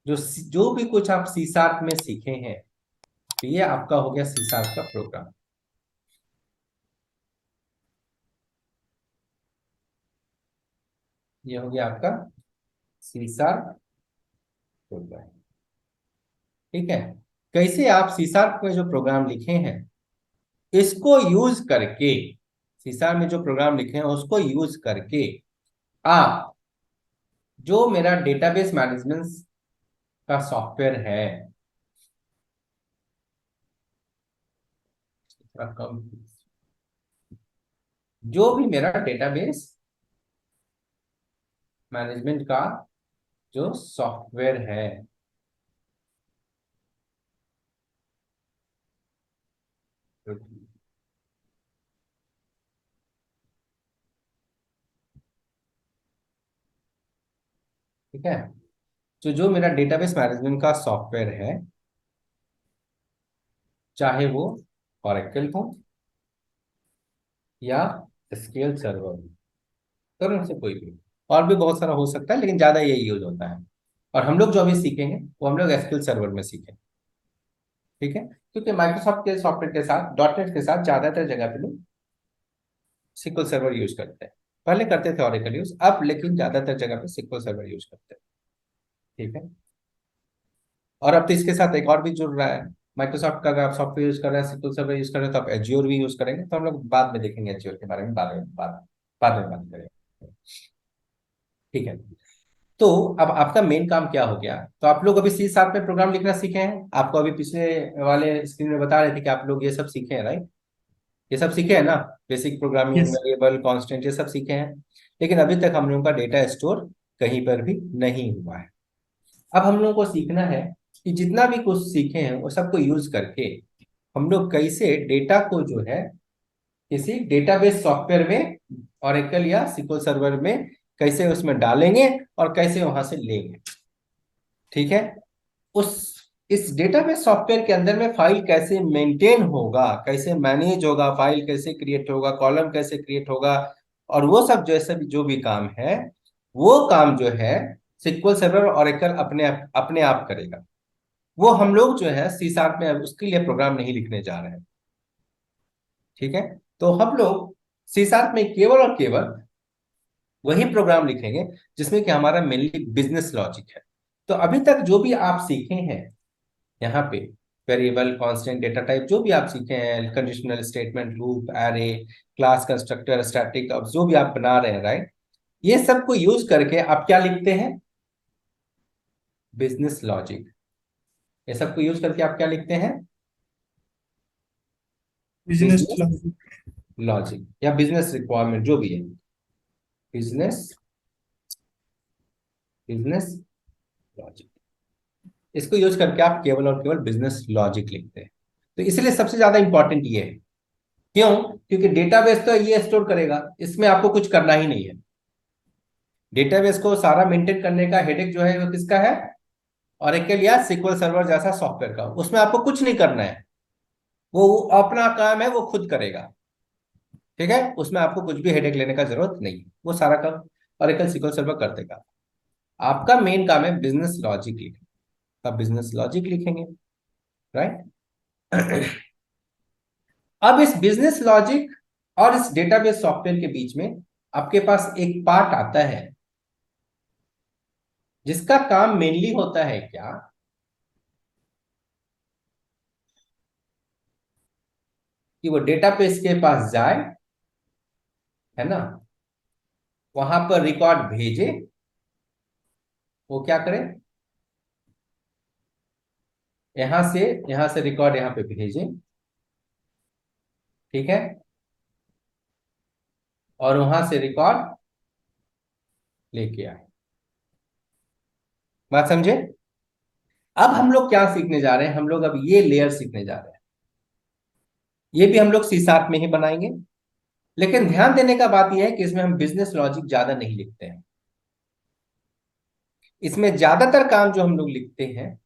जो भी कुछ आप सी शार्प में सीखे हैं, तो ये आपका हो गया सी शार्प का प्रोग्राम। ये हो गया आपका सी शार्प प्रोग्राम। ठीक है। कैसे आप सी शार्प में जो प्रोग्राम लिखे हैं इसको यूज करके, सी शार्प में जो प्रोग्राम लिखे हैं उसको यूज करके आप जो मेरा डेटाबेस मैनेजमेंट का सॉफ्टवेयर है, थोड़ा कम, जो भी मेरा डेटाबेस मैनेजमेंट का जो सॉफ्टवेयर है, ठीक है, जो मेरा डेटाबेस मैनेजमेंट का सॉफ्टवेयर है, चाहे वो ओरेकल हो या एसक्यूएल सर्वर हो, तो उनसे कोई भी, और भी बहुत सारा हो सकता है, लेकिन ज्यादा यही यूज होता है। और हम लोग जो अभी सीखेंगे वो हम लोग एसक्यूएल सर्वर में सीखेंगे। ठीक है। क्योंकि माइक्रोसॉफ्ट के सॉफ्टवेयर के साथ, डॉटनेट के साथ ज्यादातर जगह पे लोग सिक्वल सर्वर यूज करते हैं। पहले करते थे ओरेकल यूज, अब लेकिन ज्यादातर जगह पे सिक्वल सर्वर यूज करते हैं। ठीक है। और अब तो इसके साथ एक और भी जुड़ रहा है, माइक्रोसॉफ्ट का अगर आप सॉफ्टवेयर यूज कर रहे हैं, सिक्वल सर्वर यूज कर रहे हैं, तो आप एज्योर भी यूज करेंगे, तो हम लोग बाद में देखेंगे एज्योर के बारे में, बाद में बात करेंगे। ठीक है। तो अब आपका मेन काम क्या हो गया, तो आप लोग अभी सी शार्प में प्रोग्राम लिखना सीखे हैं, आपको अभी पिछले वाले स्क्रीन में बता रहे थे कि आप लोग ये सब सीखे हैं, राइट? ये सब सीखे हैं ना, basic programming, yes. Variable, constant, ये सब सीखे हैं। लेकिन अभी तक हम लोगों का डेटा स्टोर कहीं पर भी नहीं हुआ है। अब हम लोगों को सीखना है कि जितना भी कुछ सीखे हैं वो सबको यूज करके हम लोग कैसे डेटा को जो है किसी डेटाबेस सॉफ्टवेयर में, ऑरेकल या सिक्वल सर्वर में, कैसे उसमें डालेंगे और कैसे वहां से लेंगे। ठीक है। उस इस डेटाबेस सॉफ्टवेयर के अंदर में फाइल कैसे मेंटेन होगा, कैसे मैनेज होगा, फाइल कैसे क्रिएट होगा, कॉलम कैसे क्रिएट होगा, और वो सब जैसे भी जो भी काम है, वो काम जो है सिक्वल सर्वर और ओरेकल अपने आप करेगा। वो हम लोग जो है सी शार्प में उसके लिए प्रोग्राम नहीं लिखने जा रहे हैं। ठीक है। तो हम लोग सी शार्प में केवल और केवल वही प्रोग्राम लिखेंगे जिसमें कि हमारा मेनली बिजनेस लॉजिक है। तो अभी तक जो भी आप सीखे हैं यहाँ पे, वेरिएबल, कांस्टेंट, डेटा टाइप, जो भी आप सीखे हैं, conditional statement, loop, array, class constructor, static, अब जो भी आप बना रहे हैं, राइट, ये सब को यूज करके आप क्या लिखते हैं? Business logic. ये सब को यूज करके आप क्या लिखते हैं? बिजनेस बिजनेस लॉजिक या बिजनेस रिक्वायरमेंट, जो भी है, बिजनेस बिजनेस लॉजिक, इसको यूज करके आप केवल और केवल बिजनेस लॉजिक लिखते हैं। तो इसलिए सबसे ज्यादा इंपॉर्टेंट ये है। क्यों? क्योंकि डेटाबेस तो ये स्टोर करेगा, इसमें आपको कुछ करना ही नहीं है। डेटाबेस को सारा मेंटेन करने का हेडेक जो है वो किसका है? ऑरेकल या सिक्वल सर्वर जैसा सॉफ्टवेयर का। उसमें आपको कुछ नहीं करना है, वो अपना काम है, वो खुद करेगा। ठीक है। उसमें आपको कुछ भी हेडेक लेने का जरूरत नहीं है, वो सारा काम ऑरेकल सिक्वल सर्वर कर देगा। आपका मेन काम है बिजनेस लॉजिक लिखना। आप बिजनेस लॉजिक लिखेंगे, राइट? अब इस बिजनेस लॉजिक और इस डेटाबेस सॉफ्टवेयर के बीच में आपके पास एक पार्ट आता है जिसका काम मेनली होता है क्या, कि वो डेटाबेस के पास जाए, है ना, वहां पर रिकॉर्ड भेजे, वो क्या करे, यहां से यहां से रिकॉर्ड यहां पे भेजे। ठीक है। और वहां से रिकॉर्ड लेके आए। बात समझे? अब हम लोग क्या सीखने जा रहे हैं, हम लोग अब ये लेयर सीखने जा रहे हैं। ये भी हम लोग सी शार्प में ही बनाएंगे। लेकिन ध्यान देने का बात यह है कि इसमें हम बिजनेस लॉजिक ज्यादा नहीं लिखते हैं। इसमें ज्यादातर काम जो हम लोग लिखते हैं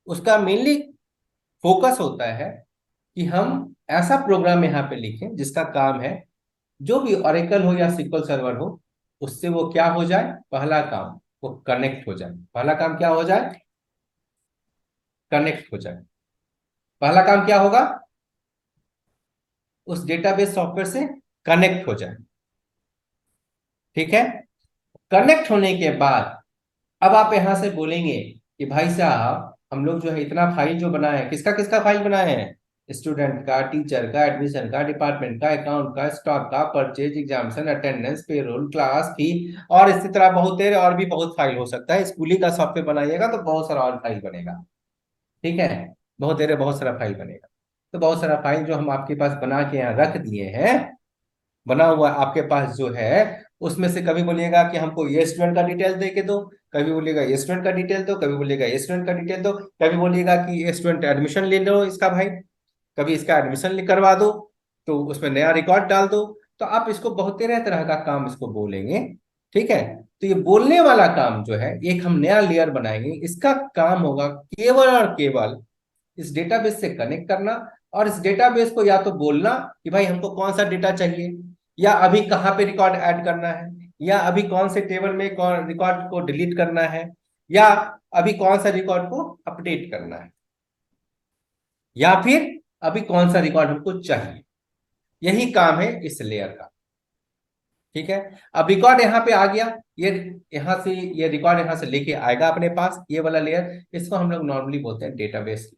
उसका मेनली फोकस होता है कि हम ऐसा प्रोग्राम यहाँ पे लिखें जिसका काम है, जो भी ओरेकल हो या सिक्वल सर्वर हो, उससे वो क्या हो जाए, पहला काम वो कनेक्ट हो जाए। पहला काम क्या हो जाए? कनेक्ट हो जाए। पहला काम क्या होगा? उस डेटाबेस सॉफ्टवेयर से कनेक्ट हो जाए। ठीक है। कनेक्ट होने के बाद अब आप यहां से बोलेंगे कि भाई साहब हम लोग जो है इतना फाइल जो बनाए हैं, किसका किसका फाइल बनाए हैं? स्टूडेंट का, टीचर का, एडमिशन का, डिपार्टमेंट का, अकाउंट का, स्टॉक का, purchase, examination, attendance, payroll, class fee, और इसी तरह बहुत तेरे और भी बहुत फाइल हो सकता है। स्कूली का सॉफ्टवेयर बनाइएगा तो बहुत सारा और फाइल बनेगा। ठीक है। बहुत तेरे बहुत सारा फाइल बनेगा। तो बहुत सारा फाइल जो हम आपके पास बना के यहाँ रख दिए हैं, बना हुआ आपके पास जो है, उसमें से कभी बोलिएगा कि हमको ये स्टूडेंट का डिटेल दे के दो, कभी बोलिएगा ये स्टूडेंट का डिटेल दो, कभी बोलिएगा ये स्टूडेंट का डिटेल दो, कभी बोलिएगा कि ये स्टूडेंट एडमिशन ले लो इसका भाई, कभी इसका एडमिशन करवा दो, तो उसमें नया रिकॉर्ड डाल दो। तो आप इसको बहुत तरह तरह का काम इसको बोलेंगे। ठीक है। तो ये बोलने वाला काम जो है, एक हम नया लेयर बनाएंगे, इसका काम होगा केवल और केवल इस डेटाबेस से कनेक्ट करना, और इस डेटाबेस को या तो बोलना कि भाई हमको कौन सा डेटा चाहिए, या अभी कहाँ पे रिकॉर्ड ऐड करना है, या अभी कौन से टेबल में कौन रिकॉर्ड को डिलीट करना है, या अभी कौन सा रिकॉर्ड को अपडेट करना है, या फिर अभी कौन सा रिकॉर्ड हमको चाहिए। यही काम है इस लेयर का। ठीक है। अब रिकॉर्ड यहाँ पे आ गया, ये यहाँ से ये रिकॉर्ड यहाँ से लेके आएगा अपने पास, ये वाला लेयर, इसको हम लोग नॉर्मली बोलते हैं डेटाबेस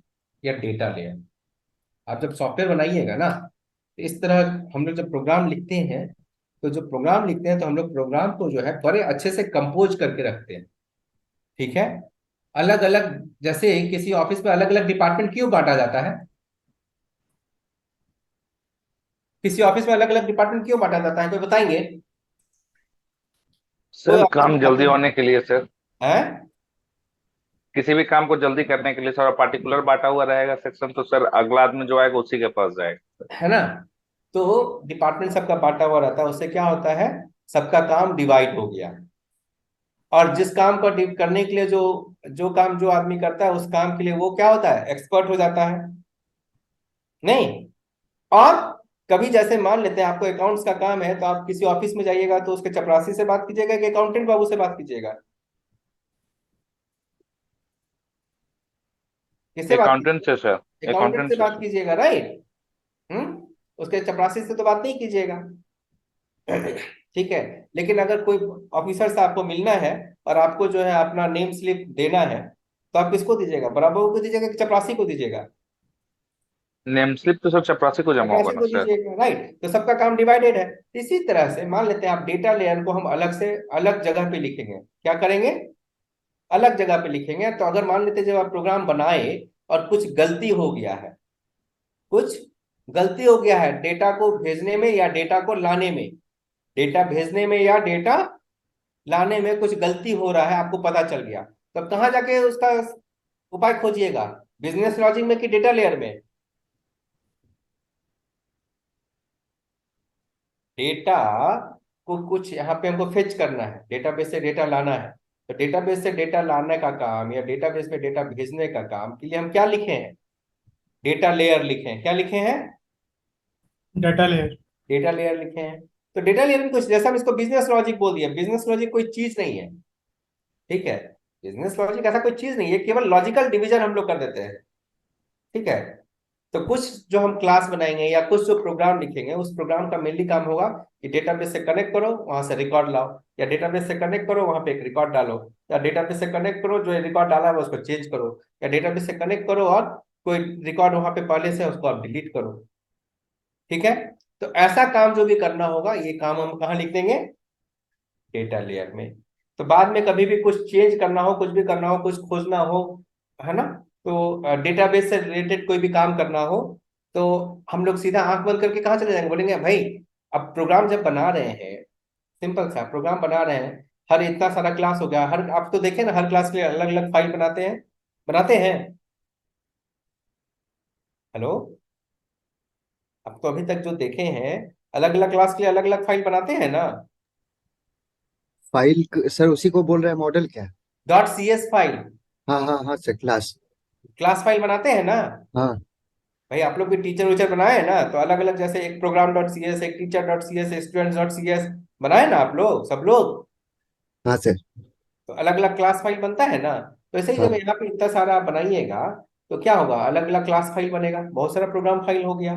या डेटा लेयर। आप जब सॉफ्टवेयर बनाइएगा ना, तो इस तरह हम लोग जब प्रोग्राम लिखते हैं, तो जो प्रोग्राम लिखते हैं तो हम लोग प्रोग्राम को जो है बड़े अच्छे से कंपोज करके रखते हैं। ठीक है। अलग अलग, जैसे किसी ऑफिस में अलग अलग डिपार्टमेंट क्यों बांटा जाता है? किसी ऑफिस में अलग अलग डिपार्टमेंट क्यों बांटा जाता है, कोई बताएंगे? कोई सर ऑफिस काम जल्दी बताते होने के लिए सर। हैं? किसी भी काम को जल्दी करने के लिए सर, पर्टिकुलर बांटा हुआ रहेगा सेक्शन, तो सर अगला आदमी जो आएगा उसी के पास जाएगा। है ना? तो डिपार्टमेंट सबका बांटा हुआ रहता है, उससे क्या होता है, सबका काम डिवाइड हो गया। और जिस काम को करने के लिए जो जो काम जो आदमी करता है, उस काम के लिए वो क्या होता है, एक्सपर्ट हो जाता है। नहीं। और कभी जैसे मान लेते हैं आपको अकाउंट्स का काम है, तो आप किसी ऑफिस में जाइएगा तो उसके चपरासी से बात कीजिएगा कि अकाउंटेंट बाबू से बात कीजिएगा? किससे बात अकाउंटेंट से कीजिएगा? सर। अकाउंटेंट अकाउंटेंट से से बात सर। कीजिएगा, राइट। हम्म। उसके चपरासी से तो बात नहीं कीजिएगा। ठीक है। लेकिन अगर कोई ऑफिसर से आपको मिलना है, और आपको जो है अपना नेम स्लिप देना है, तो आप किसको दीजिएगा, बराबर को दीजिएगा कि चपरासी को दीजिएगा? नेम स्लिप तो सर चपरासी को जमा होगा चपरासी ना को सर। दीजिएगा, राइट। तो सबका काम डिवाइडेड है। इसी तरह से मान लेते हैं आप डेटा लेयर को हम अलग से अलग जगह पे लिखेंगे, क्या करेंगे, अलग जगह पे लिखेंगे। तो अगर मान लेते हैं जब आप प्रोग्राम बनाए और कुछ गलती हो गया है, कुछ गलती हो गया है डेटा को भेजने में या डेटा को लाने में, डेटा भेजने में या डेटा लाने में कुछ गलती हो रहा है, आपको पता चल गया, तब कहाँ जाके उसका उपाय खोजिएगा, बिजनेस लॉजिक में कि डेटा लेयर में? डेटा को कुछ यहाँ पे हमको फेच करना है, डेटाबेस से डेटा लाना है। तो डेटाबेस से डेटा लाने का काम या डेटाबेस में डेटा भेजने का काम के लिए हम क्या लिखे हैं, डेटा लेयर लिखे हैं। क्या लिखे हैं? Data layer. डेटा लेयर लिखे हैं। तो डेटा लेयर में कुछ जैसा हम इसको बिजनेस लॉजिक बोल दिया, बिजनेस लॉजिक कोई चीज नहीं है। ठीक है। बिजनेस लॉजिक ऐसा कोई चीज नहीं है, केवल लॉजिकल डिवीजन हम लोग कर देते हैं। ठीक है। तो कुछ जो हम क्लास बनाएंगे या कुछ जो प्रोग्राम लिखेंगे, उस प्रोग्राम का मेनली काम होगा कि डेटाबेस से कनेक्ट करो, वहां से रिकॉर्ड लाओ, या डेटाबेस से कनेक्ट करो, वहां पे एक रिकॉर्ड डालो, या डेटाबेस से कनेक्ट करो, जो रिकॉर्ड डाला है उसको चेंज करो, या डेटाबेस से कनेक्ट करो और कोई रिकॉर्ड वहां पे पहले से है, उसको आप डिलीट करो। ठीक है। तो ऐसा काम जो भी करना होगा, ये काम हम कहाँ लिख देंगे, डेटा लेयर में। तो बाद में कभी भी कुछ चेंज करना हो, कुछ भी करना हो, कुछ खोजना हो, है ना, तो डेटाबेस से रिलेटेड कोई भी काम करना हो, तो हम लोग सीधा आंख बंद करके कहाँ चले जाएंगे, बोलेंगे भाई अब प्रोग्राम जब बना रहे हैं, सिंपल सा प्रोग्राम बना रहे हैं, हर इतना सारा क्लास हो गया, हर आप तो देखें ना, हर क्लास के लिए अलग अलग फाइल बनाते हैं, बनाते हैं। हेलो। अब तो अभी तक जो देखे हैं, अलग अलग क्लास के लिए अलग अलग फाइल बनाते हैं ना? सर उसी को बोल रहे हैं, मॉडल क्या है? डॉट सी एस फाइल, हाँ हाँ हाँ सर, क्लास। क्लास फाइल बनाते हैं ना? हाँ भाई आप लोग भी टीचर उचर बनाए हैं ना, तो अलग अलग, जैसे एक प्रोग्राम डॉट सी एस, एक teacher dot C S, students dot C S बनाए ना आप लोग, सब लोग। हाँ सर। तो अलग अलग क्लास फाइल बनता है ना। तो ऐसे ही हाँ जब यहाँ पे इतना सारा आप बनाइएगा तो क्या होगा, अलग अलग क्लास फाइल बनेगा, बहुत सारा प्रोग्राम फाइल हो गया,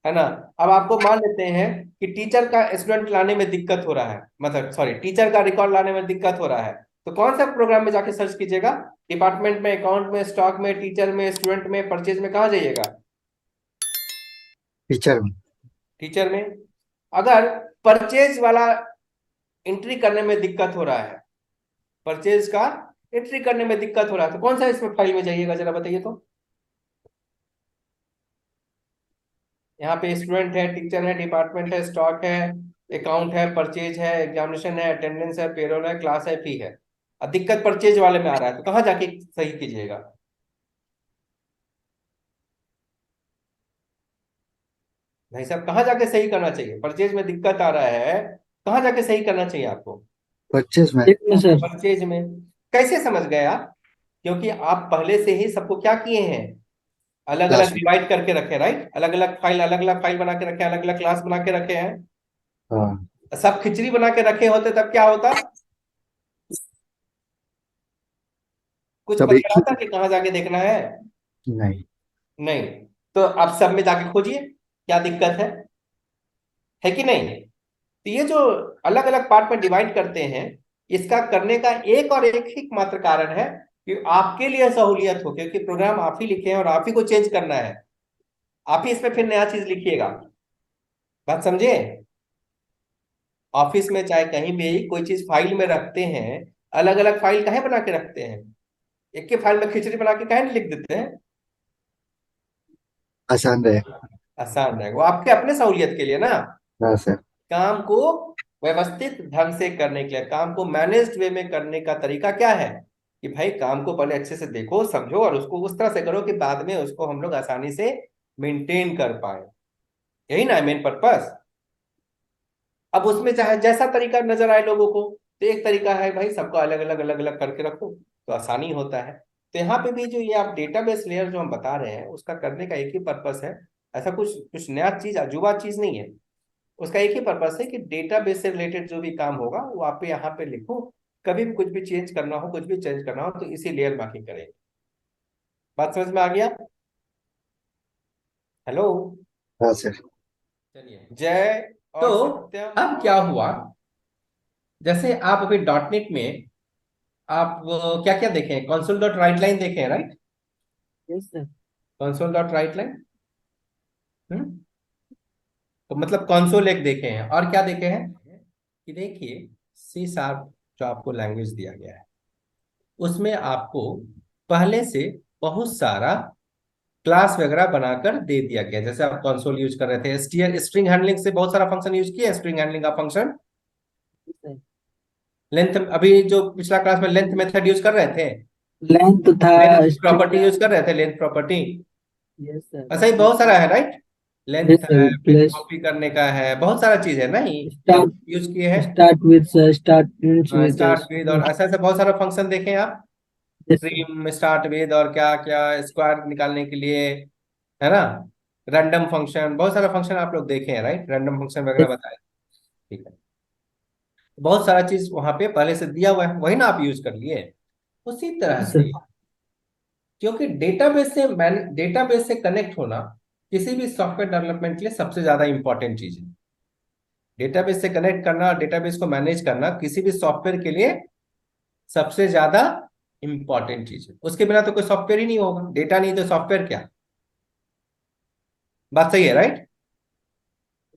है ना। अब आपको मान लेते हैं कि टीचर का स्टूडेंट लाने में दिक्कत हो रहा है, मतलब सॉरी टीचर का रिकॉर्ड लाने में दिक्कत हो रहा है, तो कौन सा प्रोग्राम में जाके सर्च कीजिएगा? डिपार्टमेंट में, अकाउंट में, स्टॉक में, टीचर में, स्टूडेंट में, परचेज में, कहाँ जाइएगा? टीचर में। टीचर में। अगर परचेज वाला एंट्री करने में दिक्कत हो रहा है, परचेज का एंट्री करने में दिक्कत हो रहा है, तो कौन सा इसमें फाइल में जाइएगा जरा बताइए तो। यहाँ पे स्टूडेंट है, टीचर है, डिपार्टमेंट है, स्टॉक है, अकाउंट है, परचेज है, एग्जामिनेशन है, अटेंडेंस है, पेरोल है, क्लास है, फी है। अब दिक्कत परचेज वाले में आ रहा है, तो कहाँ जाके सही कीजिएगा? भाई साहब कहाँ जाके सही करना चाहिए? परचेज में दिक्कत आ रहा है, कहाँ जाके सही करना चाहिए आपको? परचेज में। ठीक है सर। परचेज में। कैसे समझ गए आप? क्योंकि आप पहले से ही सबको क्या किए हैं, अलग अलग क्लास में। डिवाइड करके रखे, राइट, अलग अलग फाइल बना के रखे, अलग अलग क्लास बना के रखे हैं। हाँ। सब खिचड़ी बना के रखे होते तब क्या होता, कुछ सब एक पता ही। आता कि कहाँ जाके देखना है? नहीं। नहीं। तो आप सब में जाके खोजिए क्या दिक्कत है कि नहीं? तो ये जो अलग अलग पार्ट में डिवाइड करते हैं, इसका करने का एक और एक ही मात्र कारण है कि आपके लिए सहूलियत हो, क्योंकि प्रोग्राम आप ही लिखे हैं और आप ही को चेंज करना है, आप ही इसमें फिर नया चीज लिखिएगा। बात समझे? ऑफिस में चाहे कहीं भी कोई चीज फाइल में रखते हैं, अलग अलग फाइल काहे बना के रखते हैं? एक के फाइल में खिचड़ी बना के काहे नहीं लिख देते हैं? आसान रहे। आसान रहेगा, वो आपके अपने सहूलियत के लिए ना। हाँ सर। काम को व्यवस्थित ढंग से करने के लिए, काम को मैनेज्ड वे में करने का तरीका क्या है कि भाई काम को पहले अच्छे से देखो, समझो और उसको उस तरह से करो कि बाद में उसको हम लोग आसानी से मेंटेन कर पाए। यही ना मेन पर्पस। अब उसमें चाहे जैसा तरीका नजर आए लोगों को, तो एक तरीका है भाई सबको अलग अलग करके रखो, तो आसानी होता है। तो यहाँ पे भी जो ये आप डेटाबेस लेयर जो हम बता रहे हैं, उसका करने का एक ही पर्पस है। ऐसा कुछ कुछ नया चीज, अजूबा चीज नहीं है। उसका एक ही पर्पस है कि डेटाबेस से रिलेटेड जो भी काम होगा वो आप यहाँ पे लिखो, कभी भी कुछ भी चेंज करना हो, कुछ भी चेंज करना हो तो इसी लेयर में आके करेंगे। बात समझ में आ गया? हेलो। हाँ सर। चलिए, जय और तो सत्यम। अब क्या हुआ, जैसे आप अभी डॉट नेट में आप क्या क्या देखें, कंसोल डॉट राइट लाइन देखें, right? Yes sir. Console dot right line, तो मतलब कंसोल एक देखे हैं, और क्या देखे हैं कि देखिए सी शार्प जो आपको लैंग्वेज दिया गया है, उसमें आपको पहले से बहुत सारा क्लास वगैरह बनाकर दे दिया गया। जैसे आप कंसोल यूज कर रहे थे, एसटीआर स्ट्रिंग हैंडलिंग से बहुत सारा फंक्शन यूज किया, स्ट्रिंग हैंडलिंग का फंक्शन, लेंथ, अभी जो पिछला क्लास में लेंथ मेथड यूज कर रहे थे, लेंथ था। Length string. प्रॉपर्टी यूज कर रहे थे, लेंथ प्रॉपर्टी। Yes sir. ऐसा ही बहुत सारा है, राइट? यस लेंथ है, सर। फिर प्लस कॉपी करने का है, बहुत सारा चीज है नहीं जो स्टार्ट। यूज किए हैं। Start with sir, start with start with और ऐसा ऐसा बहुत सारा फंक्शन देखे आप, yes sir. Stream start with और क्या क्या स्क्वायर निकालने के लिए, है ना, रैंडम फंक्शन, बहुत सारा फंक्शन आप लोग देखे हैं, राइट, रैंडम फंक्शन वगैरह बताए। ठीक है, बहुत सारा चीज वहां पे पहले से दिया हुआ है, वही ना आप यूज कर लिए। उसी तरह यस से, सर। क्योंकि डेटाबेस से कनेक्ट होना किसी भी सॉफ्टवेयर डेवलपमेंट के लिए सबसे ज्यादा इंपॉर्टेंट चीज है। डेटाबेस से कनेक्ट करना और डेटाबेस को मैनेज करना किसी भी सॉफ्टवेयर के लिए सबसे ज्यादा इंपॉर्टेंट चीज है। उसके बिना तो कोई सॉफ्टवेयर ही नहीं होगा, डेटा नहीं तो सॉफ्टवेयर क्या? बात सही है, राइट?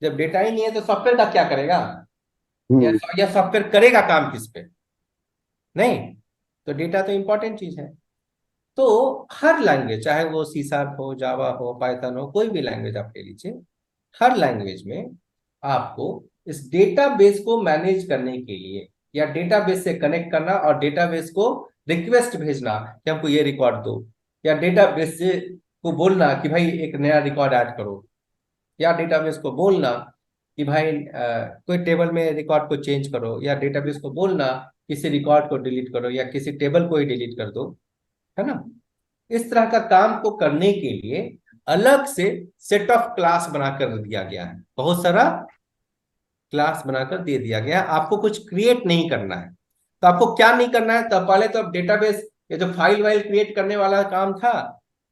जब डेटा ही नहीं है तो सॉफ्टवेयर का क्या करेगा, या हम्म। या सॉफ्टवेयर करेगा काम किस पे? नहीं। तो डेटा तो इंपॉर्टेंट चीज है। तो हर लैंग्वेज, चाहे वो सी शार्प हो, जावा हो, पाइथन हो, कोई भी लैंग्वेज आप ले लीजिए, हर लैंग्वेज में आपको इस डेटाबेस को मैनेज करने के लिए या डेटाबेस से कनेक्ट करना और डेटाबेस को रिक्वेस्ट भेजना कि हमको ये रिकॉर्ड दो, या डेटाबेस से को बोलना कि भाई एक नया रिकॉर्ड ऐड करो, या डेटाबेस को बोलना कि भाई कोई टेबल में रिकॉर्ड को चेंज करो, या डेटाबेस को बोलना किसी रिकॉर्ड को डिलीट करो या किसी टेबल को ही डिलीट कर दो, है ना। इस तरह का काम को करने के लिए अलग से सेट ऑफ क्लास बनाकर दिया गया है, बहुत सारा क्लास बनाकर दे दिया गया है, आपको कुछ क्रिएट नहीं करना है। तो आपको क्या नहीं करना है, तो पहले तो अब डेटाबेस, ये जो फाइल वाइल क्रिएट करने वाला काम था,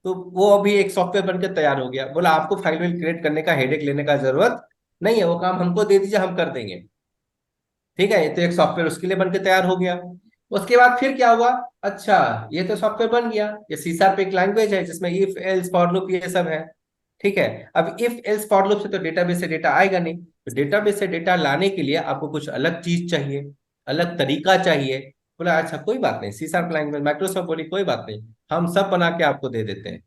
तो वो अभी एक सॉफ्टवेयर बनकर तैयार हो गया। बोला आपको फाइल वाइल क्रिएट करने का हेडेक लेने का जरूरत नहीं है, वो काम हमको दे दीजिए, हम कर देंगे। ठीक है, ये तो एक सॉफ्टवेयर उसके लिए बनकर तैयार हो गया। उसके बाद फिर क्या हुआ, अच्छा ये तो सॉफ्टवेयर बन गया, ये सी शार्प एक लैंग्वेज है जिसमें इफ एल्स फॉर लूप ये सब है। ठीक है, अब इफ एल्स फॉर लूप से तो डेटाबेस से डेटा आएगा नहीं, तो डेटाबेस से डेटा लाने के लिए आपको कुछ अलग चीज चाहिए, अलग तरीका चाहिए। बोला अच्छा कोई बात नहीं, सी शार्प लैंग्वेज, माइक्रोसॉफ्ट बोली कोई बात नहीं, हम सब बना के आपको दे देते हैं।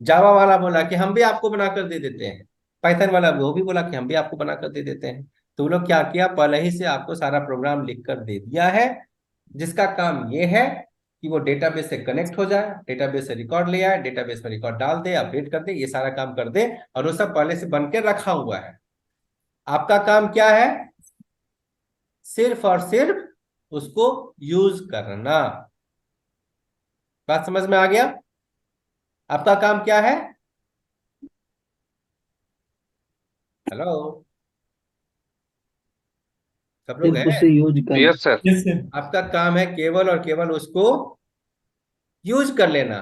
जावा वाला बोला कि हम भी आपको बनाकर दे देते हैं। पाइथन वाला वो भी बोला कि हम भी आपको बनाकर दे देते हैं। तो वो लोग क्या किया, पहले ही से आपको सारा प्रोग्राम लिख कर दे दिया है, जिसका काम ये है कि वो डेटाबेस से कनेक्ट हो जाए, डेटाबेस से रिकॉर्ड ले आए, डेटाबेस में रिकॉर्ड डाल दे, अपडेट कर दे, ये सारा काम कर दे, और वो सब पहले से बन के रखा हुआ है। आपका काम क्या है, सिर्फ और सिर्फ उसको यूज करना। बात समझ में आ गया? आपका काम क्या है? हेलो, सब लोग सिर्फ हैं? उसे यूज करना। Yes sir. Yes sir. आपका काम है केवल और केवल उसको यूज कर लेना।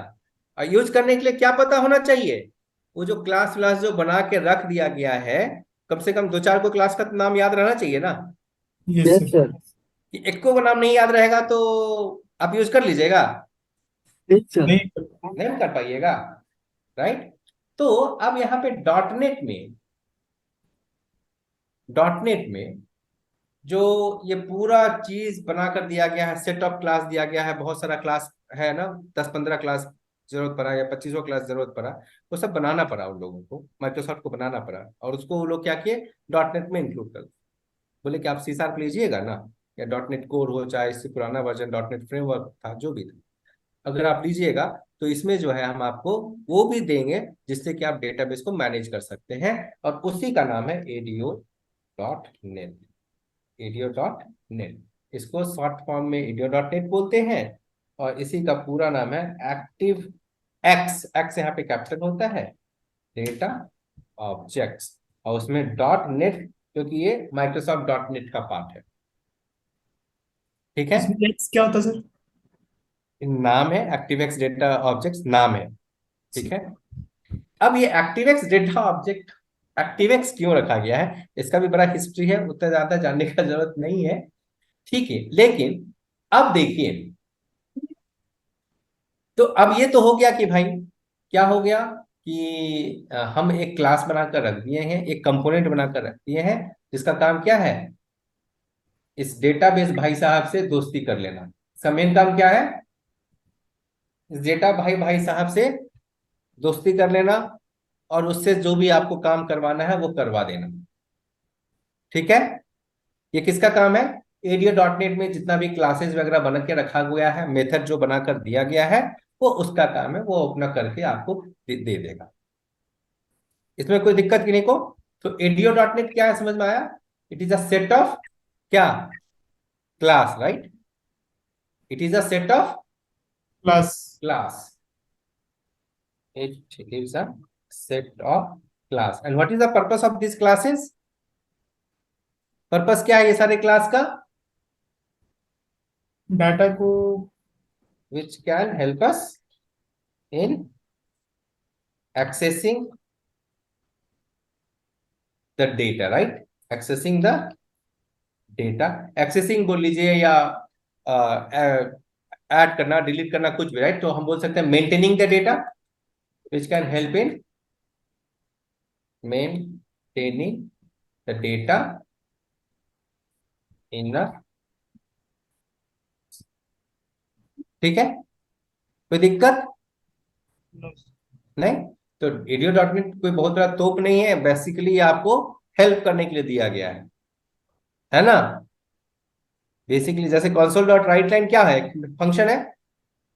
और यूज करने के लिए क्या पता होना चाहिए, वो जो क्लास व्लास जो बना के रख दिया गया है, कम से कम दो चार को क्लास का नाम याद रहना चाहिए ना। Yes yes sir. सर। कि एक को नाम नहीं याद रहेगा तो आप यूज कर लीजिएगा, यस सर। नहीं कर नहीं कर पाइएगा, राइट। तो अब यहाँ पे डॉट नेट में जो ये पूरा चीज बनाकर दिया गया है, सेट ऑफ क्लास दिया गया है, बहुत सारा क्लास है ना, 10-15 क्लास जरूरत पड़ा या 25 क्लास जरूरत पड़ा, वो सब बनाना पड़ा उन लोगों को, माइक्रोसॉफ्ट को बनाना पड़ा, और उसको वो लोग क्या किए, डॉट नेट में इंक्लूड कर। बोले कि आप सी शार्प लीजिएगा ना, या डॉट नेट कोर हो, चाहे इससे पुराना वर्जन डॉट नेट फ्रेमवर्क था जो भी था, अगर आप लीजिएगा तो इसमें जो है हम आपको वो भी देंगे जिससे कि आप डेटाबेस को मैनेज कर सकते हैं, और उसी का नाम है ADO.net। ADO.net, इसको शॉर्ट फॉर्म में ADO.net बोलते हैं, और इसी का पूरा नाम है एक्टिव एक्स। एक्स यहाँ पे कैपिटल होता है, डेटा ऑब्जेक्ट्स, और उसमें डॉट नेट, क्योंकि ये माइक्रोसॉफ्ट डॉट नेट का पार्ट है। ठीक है, इसमें एक्स क्या होता है सर? नाम है एक्टिवेक्स डेटा ऑब्जेक्ट्स, नाम है। ठीक है, अब ये एक्टिवेक्स डेटा ऑब्जेक्ट एक्टिवेक्स क्यों रखा गया है, इसका भी बड़ा हिस्ट्री है, उतना ज्यादा जानने का जरूरत नहीं है। ठीक है, लेकिन अब देखिए, तो अब ये तो हो गया कि भाई क्या हो गया कि हम एक क्लास बनाकर रख दिए हैं, एक कंपोनेंट बनाकर रख दिए हैं, जिसका काम क्या है, इस डेटाबेस भाई साहब से दोस्ती कर लेना। इसका मेन काम क्या है, इस डेटा भाई भाई साहब से दोस्ती कर लेना, और उससे जो भी आपको काम करवाना है वो करवा देना। ठीक है, ये किसका काम है, ADO.net में जितना भी क्लासेस वगैरह बना के रखा गया है, मेथड जो बनाकर दिया गया है, वो उसका काम है, वो अपना करके आपको दे देगा। इसमें कोई दिक्कत की नहीं को। तो ADO.net क्या है, समझ में आया? It is a set of क्या, class, right. It is a set of class. Class. It is a set of class. And what is the purpose of these classes? Purpose क्या है ये सारे क्लास का? डाटा को Which can help us in accessing the data, right? Accessing the data, accessing बोल लीजिए, या add करना, डिलीट करना, कुछ भी, राइट। तो हम बोल सकते हैं maintaining the data, which can help in maintaining the data in a, ठीक है, कोई दिक्कत नहीं। तो ADO.net कोई बहुत बड़ा तोप नहीं है, बेसिकली आपको हेल्प करने के लिए दिया गया है ना। बेसिकली जैसे कंसोल डॉट राइट लाइन क्या है, फंक्शन है,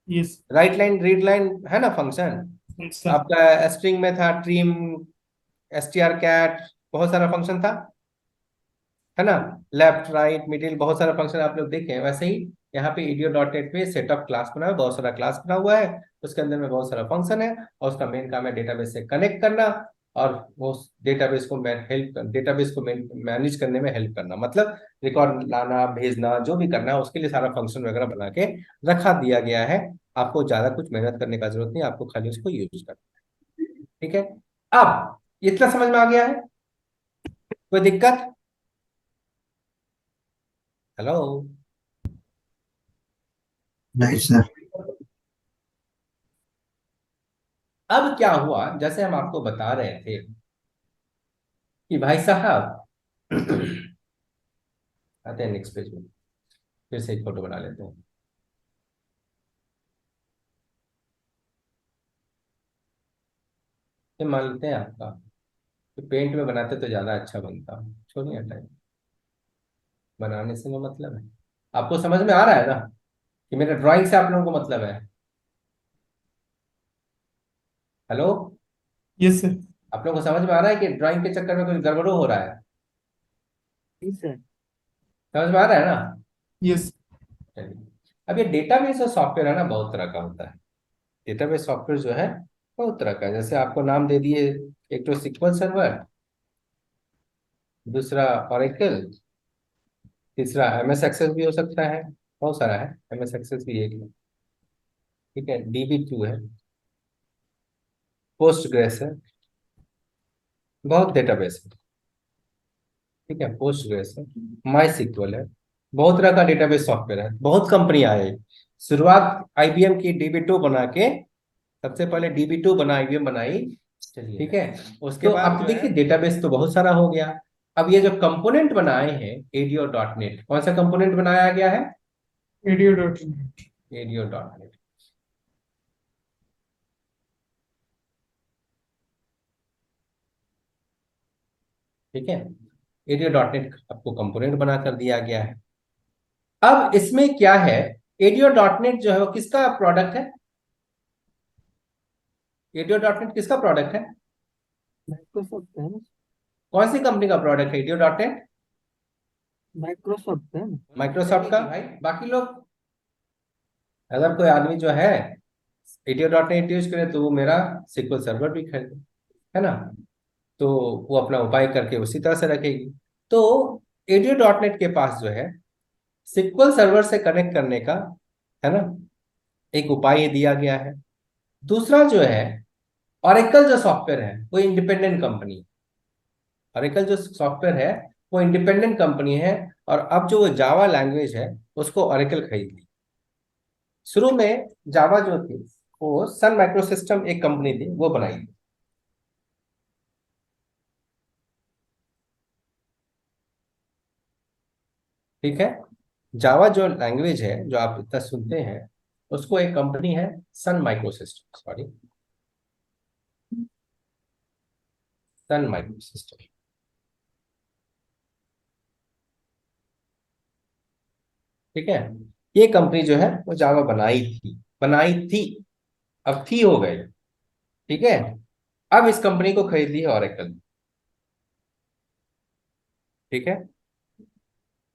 yes right line read line है ना फंक्शन। सर। आपका स्ट्रिंग में था ट्रिम, str कैट, बहुत सारा फंक्शन था, है ना। लेफ्ट राइट मिडिल, बहुत सारा फंक्शन आप लोग देखे हैं। वैसे ही यहाँ पे ADO.net पे सेटअप क्लास बना है, बहुत सारा क्लास बना हुआ है, उसके अंदर में बहुत सारा फंक्शन है, और उसका मेन काम है डेटाबेस से कनेक्ट करना, और वो डेटाबेस को मैनेज करने में हेल्प करना, मतलब रिकॉर्ड लाना भेजना जो भी करना है उसके लिए सारा फंक्शन वगैरह बना के रखा दिया गया है। आपको ज्यादा कुछ मेहनत करने का जरूरत नहीं, आपको खाली उसको यूज करना है। ठीक है, अब इतना समझ में आ गया है? कोई दिक्कत? हेलो? नहीं सर। अब क्या हुआ, जैसे हम आपको बता रहे थे कि भाई साहब आते हैं नेक्स्ट पेज में, फिर से एक फोटो बना लेते हैं। ये मान लेते हैं आपका, तो पेंट में बनाते तो ज्यादा अच्छा बनता, छोड़िए हटाइए, बनाने से वो मतलब है। आपको समझ में आ रहा है ना कि मेरे ड्राइंग से आप लोगों को मतलब है? हेलो? Yes sir. आप लोगों को समझ में आ रहा है कि ड्राइंग के चक्कर में कुछ गड़बड़ हो रहा है? Yes, sir. समझ में आ रहा है ना? यस। चलिए, अब ये डेटाबेस और सॉफ्टवेयर है ना, बहुत तरह का होता है। डेटाबेस सॉफ्टवेयर जो है बहुत तरह का है, जैसे आपको नाम दे दिए, एक तो सिक्वल सर्वर, दूसरा ऑरेकल, तीसरा एमएस एक्सेस भी हो सकता है, बहुत सारा है, एमएस एक्सेस भी एक है। ठीक है, DB2 है, पोस्टग्रेस है, बहुत डेटाबेस है। ठीक है, पोस्टग्रेस है, माई सिक्वल है, बहुत तरह का डेटाबेस सॉफ्टवेयर है, बहुत कंपनियां आई। शुरुआत IBM की DB2 बना के, सबसे पहले DB2 बना, IBM बनाई। चलिए, ठीक है, उसके बाद अब तो देखिए डेटाबेस तो बहुत सारा हो गया। अब ये जो कंपोनेंट बनाए हैं ADO.NET, कौन सा कंपोनेंट बनाया गया है? ADO.NET। ADO.NET। ठीक है, ADO.NET आपको कंपोनेंट बना कर दिया गया है। अब इसमें क्या है, ADO.NET जो है वो किसका प्रोडक्ट है? ADO.NEट किसका प्रोडक्ट है? Microsoft है ना? कौन सी कंपनी का प्रोडक्ट है ADO.NEट? Microsoft है ना? माइक्रोसॉफ्ट का। भाई बाकी लोग, अगर कोई आदमी जो है ADO.NET यूज करे तो वो मेरा सिक्वल सर्वर भी खरीदे, है ना? तो वो अपना उपाय करके उसी तरह से रखेगी। तो ADO.NEट के पास जो है सिक्वल सर्वर से कनेक्ट करने का, है ना, एक उपाय दिया गया है। दूसरा जो है, ऑरेकल जो सॉफ्टवेयर है वो इंडिपेंडेंट कंपनी, ऑरेकल जो सॉफ्टवेयर है वो इंडिपेंडेंट कंपनी है। और अब जो वो जावा लैंग्वेज है उसको ऑरेकल खरीद ली। शुरू में जावा जो थी वो सन माइक्रोसिस्टम एक कंपनी थी, वो बनाई थी। ठीक है, जावा जो लैंग्वेज है जो आप इतना सुनते हैं, उसको एक कंपनी है सन माइक्रोसिस्टम, सॉरी, सन माइक्रोसिस्टम। ठीक है, ये कंपनी जो है वो जावा बनाई थी, अब थी हो गई। ठीक है, अब इस कंपनी को खरीद ली है ऑरेकल। ठीक है,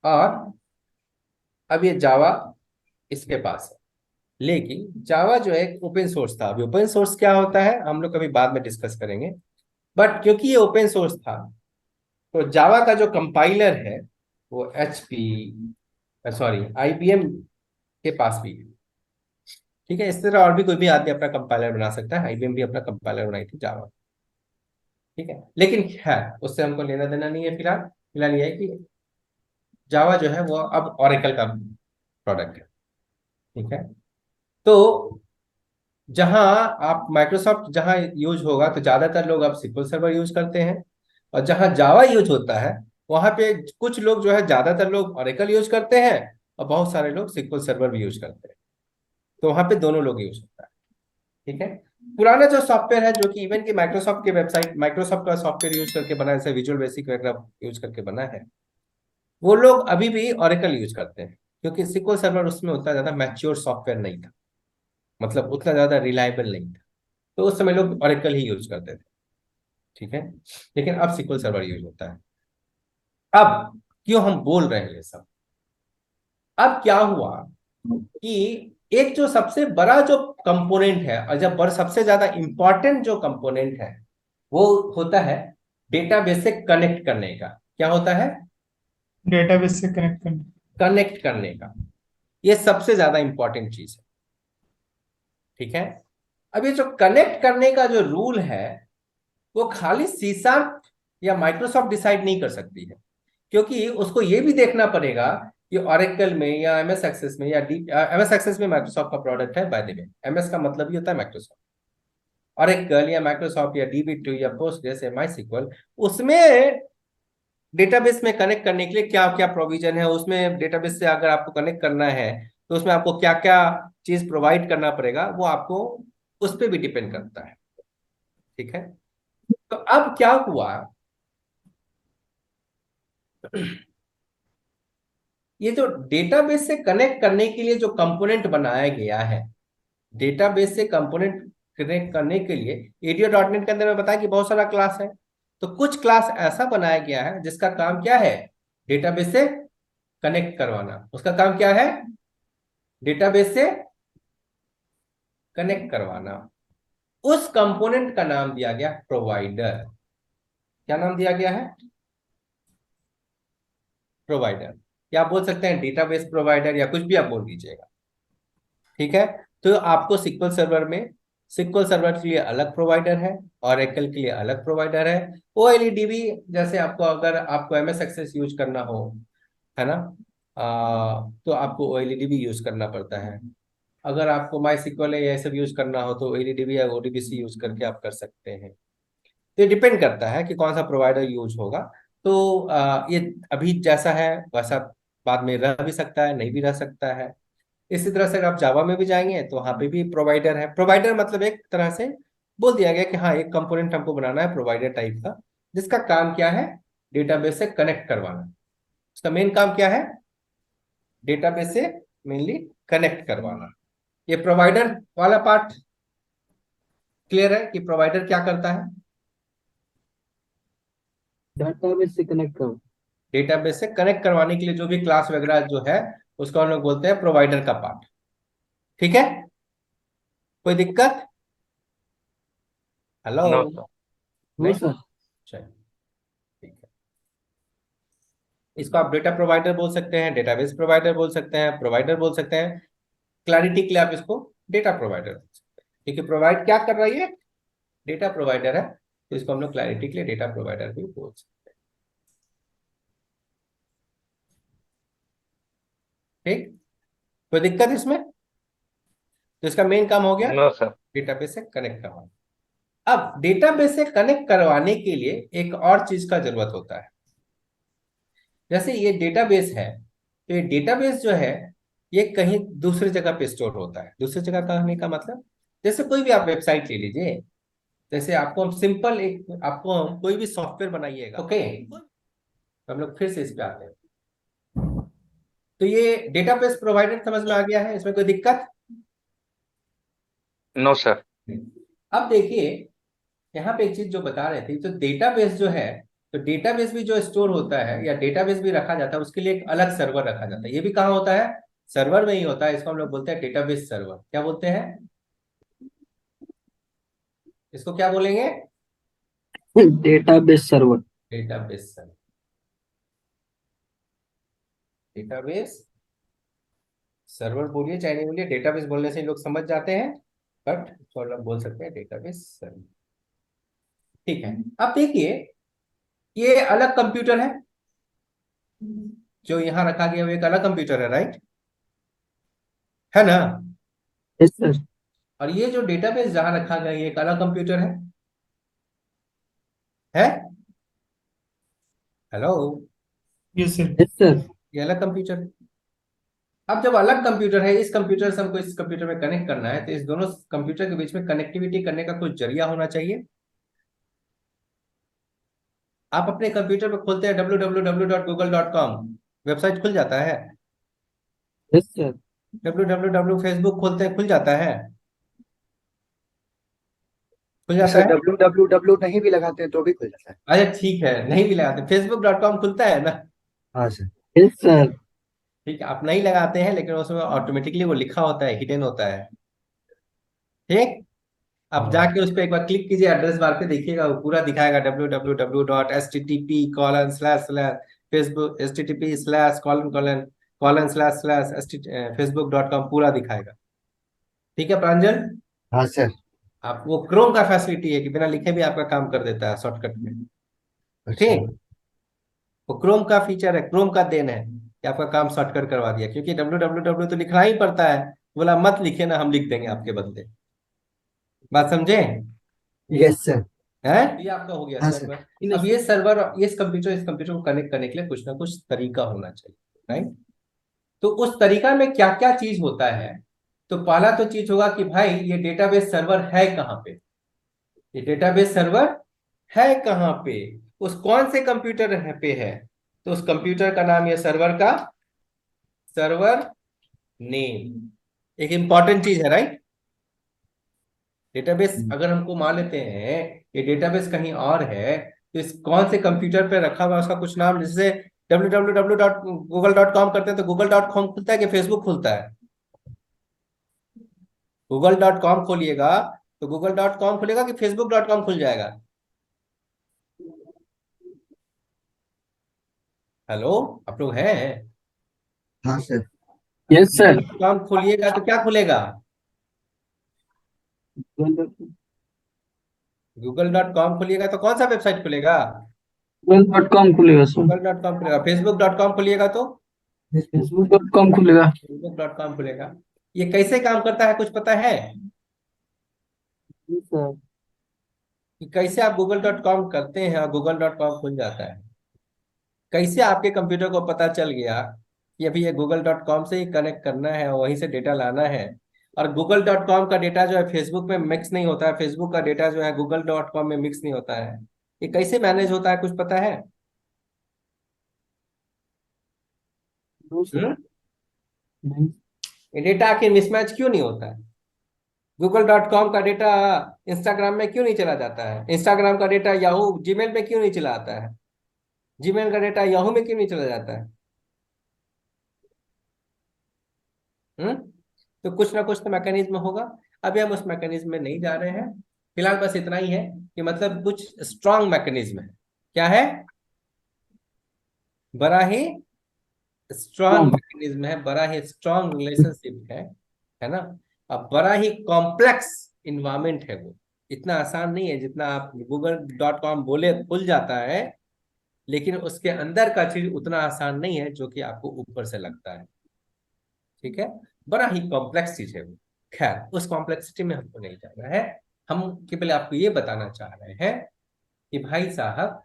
और अब ये जावा इसके पास है। लेकिन जावा जो है ओपन सोर्स था, अभी ओपन सोर्स क्या होता है हम लोग कभी बाद में डिस्कस करेंगे, बट क्योंकि ये ओपन सोर्स था तो जावा का जो कंपाइलर है वो HP, सॉरी, IBM के पास भी है। ठीक है, इस तरह और भी कोई भी आदमी अपना कंपाइलर बना सकता है, IBM भी अपना कंपाइलर बनाई थी जावा। ठीक है, लेकिन है उससे हमको लेना देना नहीं है फिलहाल। फिलहाल ये है कि जावा जो है वो अब ऑरेकल का प्रोडक्ट है। ठीक है, तो जहां आप माइक्रोसॉफ्ट जहां यूज होगा तो ज्यादातर लोग अब सिक्वल सर्वर यूज करते हैं, और जहां जावा यूज होता है वहां पे कुछ लोग जो है, ज्यादातर लोग ऑरेकल यूज करते हैं और बहुत सारे लोग सिक्वल सर्वर भी यूज करते हैं। तो वहां पे दोनों लोग यूज होता है। ठीक है, पुराना जो सॉफ्टवेयर है जो कि इवन की माइक्रोसॉफ्ट के वेबसाइट, माइक्रोसॉफ्ट का सॉफ्टवेयर यूज करके बना है, जैसे विजुअल बेसिक वगैरह यूज करके बना है, वो लोग अभी भी ऑरेकल यूज करते हैं, क्योंकि सिक्वल सर्वर उसमें उतना ज्यादा मैच्योर सॉफ्टवेयर नहीं था, मतलब उतना ज्यादा रिलायबल नहीं था। तो उस समय लोग ऑरेकल ही यूज करते थे। ठीक है, लेकिन अब सिक्वल सर्वर यूज होता है। अब क्यों हम बोल रहे हैं ये सब? अब क्या हुआ कि एक जो सबसे बड़ा जो कंपोनेंट है, और जब सबसे ज्यादा इंपॉर्टेंट जो कंपोनेंट है वो होता है डेटाबेस से कनेक्ट करने का। क्या होता है? डेटाबेस से कनेक्ट करना। कनेक्ट करने का। ये सबसे ज्यादा इंपॉर्टेंट चीज है। ठीक है। अब ये जो कनेक्ट करने का जो रूल है वो खाली सी शार्प या माइक्रोसॉफ्ट डिसाइड नहीं कर सकती है, क्योंकि उसको ये भी देखना पड़ेगा कि ओरेकल में या एमएस एक्सेस में या एमएस एक्सेस में माइक्रोसॉफ्ट का प्रोडक्ट है बाय द वे, एमएस का मतलब ही होता है माइक्रोसॉफ्ट। ओरेकल या माइक्रोसॉफ्ट या DB2 या पोस्टग्रेस या माई, उसमें डेटाबेस में कनेक्ट करने के लिए क्या क्या प्रोविजन है, उसमें डेटाबेस से अगर आपको कनेक्ट करना है तो उसमें आपको क्या क्या चीज प्रोवाइड करना पड़ेगा, वो आपको उस पर भी डिपेंड करता है। ठीक है। तो अब क्या हुआ, ये जो डेटाबेस से कनेक्ट करने के लिए जो कंपोनेंट बनाया गया है, डेटाबेस से कंपोनेंट कनेक्ट करने के लिए ADO.NET के अंदर में बताया कि बहुत सारा क्लास है। तो कुछ क्लास ऐसा बनाया गया है जिसका काम क्या है? डेटाबेस से कनेक्ट करवाना। उसका काम क्या है? डेटाबेस से कनेक्ट करवाना। उस कंपोनेंट का नाम दिया गया प्रोवाइडर। क्या नाम दिया गया है? प्रोवाइडर। या आप बोल सकते हैं डेटाबेस प्रोवाइडर, या कुछ भी आप बोल दीजिएगा। ठीक है। तो आपको सिक्वल सर्वर के लिए अलग प्रोवाइडर है, ऑरेकल के लिए अलग प्रोवाइडर है। OLEDB जैसे आपको, अगर आपको MS एक्सेस यूज करना हो, है ना, तो आपको OLEDB यूज करना पड़ता है। अगर आपको MySQL या ये सब यूज करना हो तो OLEDB या ODBC यूज करके आप कर सकते हैं। तो ये डिपेंड करता है कि कौन सा प्रोवाइडर यूज होगा। तो ये अभी जैसा है वैसा बाद में रह भी सकता है, नहीं भी रह सकता है। इसी तरह से अगर आप जावा में भी जाएंगे तो वहां पे भी प्रोवाइडर है। प्रोवाइडर मतलब एक तरह से बोल दिया गया कि हाँ, एक कंपोनेंट हमको बनाना है प्रोवाइडर टाइप का, जिसका काम क्या है? डेटाबेस से कनेक्ट करवाना। उसका मेन काम क्या है? डेटाबेस से मेनली कनेक्ट करवाना। ये प्रोवाइडर वाला पार्ट क्लियर है कि प्रोवाइडर क्या करता है? डेटाबेस से कनेक्ट करो। डेटाबेस से कनेक्ट करवाने के लिए जो भी क्लास वगैरह जो है उसको हम लोग बोलते हैं प्रोवाइडर का पार्ट। ठीक है। कोई दिक्कत? हेलो? No sir. नो नहीं? सर। चलिए, ठीक है। इसको आप डेटा प्रोवाइडर बोल सकते हैं, डेटाबेस प्रोवाइडर बोल सकते हैं, प्रोवाइडर बोल सकते हैं। क्लैरिटी के लिए आप इसको डेटा प्रोवाइडर बोल सकते हैं, क्योंकि प्रोवाइड क्या कर रही है? डेटा प्रोवाइडर है, तो इसको हम लोग क्लैरिटी के लिए डेटा प्रोवाइडर भी बोल सकते हैं। ठीक। कोई दिक्कत इसमें? तो इसका मेन काम हो गया नो सर। डेटाबेस से कनेक्ट करवाना। अब डेटाबेस से कनेक्ट करवाने के लिए एक और चीज का जरूरत होता है। जैसे ये डेटाबेस है, तो ये डेटाबेस जो है ये कहीं दूसरी जगह पे स्टोर होता है। दूसरी जगह कहने का मतलब, जैसे कोई भी आप वेबसाइट ले लीजिए। जैसे आपको हम सिंपल एक, आपको हम कोई भी सॉफ्टवेयर बनाइएगा, ओके, हम लोग फिर से इस पे आते हैं। तो ये डेटाबेस प्रोवाइडर समझ में आ गया है, इसमें कोई दिक्कत? No sir. अब देखिए, यहाँ पे एक चीज जो बता रहे थे, तो डेटाबेस जो है, तो डेटाबेस भी जो स्टोर होता है या डेटाबेस भी रखा जाता है, उसके लिए एक अलग सर्वर रखा जाता है। ये भी कहाँ होता है? सर्वर में ही होता है। इसको हम लोग बोलते हैं डेटाबेस सर्वर। क्या बोलते हैं इसको? क्या बोलेंगे? Database server. Database server. Database server बोलिए चाहे नहीं बोलिए, डेटाबेस बोलने से लोग समझ जाते हैं, बट तो लोग बोल सकते हैं डेटाबेस सर्वर। ठीक है। अब देखिए, ये अलग कंप्यूटर है जो यहाँ रखा गया, वो एक अलग कंप्यूटर है, राइट? है ना? Yes sir. और ये जो डेटाबेस जहां रखा गया ये एक अलग कंप्यूटर है? Hello? Yes sir. Yes sir. ये अलग कंप्यूटर है। अब जब अलग कंप्यूटर है, इस कंप्यूटर से हमको इस कंप्यूटर में कनेक्ट करना है, तो इस दोनों कंप्यूटर के बीच में कनेक्टिविटी करने का कुछ जरिया होना चाहिए। आप अपने कंप्यूटर पे खोलते हैं www.google.com, वेबसाइट खुल जाता है। Yes sir. www फेसबुक खोलते हैं, खुल जाता है। खुल जाता सर है। www नहीं भी लगाते हैं तो भी खुल जाता है। अच्छा ठीक है, नहीं भी लगाते, facebook.com खुलता है ना? हाँ सर। Yes sir. ठीक है, आप नहीं लगाते हैं लेकिन उसमें ऑटोमेटिकली वो लिखा होता है, हिडन होता है। ठीक। आप जाके उस पर एक बार क्लिक कीजिए, एड्रेस बार पे देखिएगा, वो पूरा दिखाएगा www.http:// http / facebook.com पूरा दिखाएगा। ठीक है प्रांजल? हाँ सर। आप वो क्रोम का फैसिलिटी है कि बिना लिखे भी आपका काम कर देता है शॉर्टकट में। अच्छा। ठीक, वो क्रोम का फीचर है, क्रोम का देन है कि आपका काम शॉर्टकट करवा दिया, क्योंकि www तो लिखना ही पड़ता है। बोला मत लिखे ना, हम लिख देंगे आपके बदले। बात समझे? Yes sir. है, ये आपका हो गया हाँ सर। सर्वर। अब ये सर्वर, ये इस कंप्यूटर को कनेक्ट करने के लिए कुछ ना कुछ तरीका होना चाहिए, राइट? तो उस तरीका में क्या क्या चीज होता है? तो पहला तो चीज होगा कि भाई ये डेटाबेस सर्वर है कहाँ पे, ये डेटाबेस सर्वर है कहाँ पे, उस कौन से कंप्यूटर पे है। तो उस कंप्यूटर का नाम, ये सर्वर का सर्वर नेम एक इंपॉर्टेंट चीज है, राइट? डेटाबेस अगर हमको मान लेते हैं ये डेटाबेस कहीं और है, तो इस कौन से कंप्यूटर पे रखा हुआ है उसका कुछ नाम, जैसे www.google.com करते हैं तो google.com खुलता है कि फेसबुक खुलता है? google.com खोलिएगा तो google.com खुलेगा कि facebook.com खुल जाएगा? हेलो, आप लोग हैं? हाँ सर। Yes, sir. google.com खोलिएगा तो क्या खुलेगा? google.com खोलिएगा तो कौन सा वेबसाइट खुलेगा? Google.com खुलेगा सर। google.com खुलेगा। facebook.com खोलिएगा तो Facebook.com खुलेगा। facebook.com खुलेगा। ये कैसे काम करता है कुछ पता है जी सर। कि कैसे आप google.com करते हैं और google.com खुल जाता है? कैसे आपके कंप्यूटर को पता चल गया कि अभी ये google.com से ही कनेक्ट करना है और वहीं से डेटा लाना है, और google.com का डेटा जो है फेसबुक में मिक्स नहीं होता है, फेसबुक का डेटा जो है google.com में मिक्स नहीं होता है? ये कैसे मैनेज होता है कुछ पता है? No sir. हम्म? नहीं। ये डेटा आखिर मिसमैच क्यों नहीं होता है? google.com का डेटा इंस्टाग्राम में क्यों नहीं चला जाता है? इंस्टाग्राम का डेटा याहू जीमेल में क्यों नहीं चला आता है? जीमेल का डेटा याहू में क्यों नहीं चला जाता है? हम्म? तो कुछ ना कुछ तो मैकेनिज्म होगा। अभी हम उस मैकेनिज्म में नहीं जा रहे हैं, फिलहाल बस इतना ही है कि मतलब कुछ स्ट्रांग मैकेनिज्म है। क्या है? बड़ा ही स्ट्रांग हाँ। मैकेनिज्म है, बड़ा ही स्ट्रांग रिलेशनशिप है ना? अब बड़ा ही कॉम्प्लेक्स इन्वायरमेंट है वो, इतना आसान नहीं है जितना आप google.com बोले खुल जाता है, लेकिन उसके अंदर का चीज उतना आसान नहीं है जो कि आपको ऊपर से लगता है। ठीक है, बड़ा ही कॉम्प्लेक्स चीज है वो। खैर, उस कॉम्प्लेक्सिटी में हमको नहीं जाना है। हम केवल आपको ये बताना चाह रहे हैं कि भाई साहब,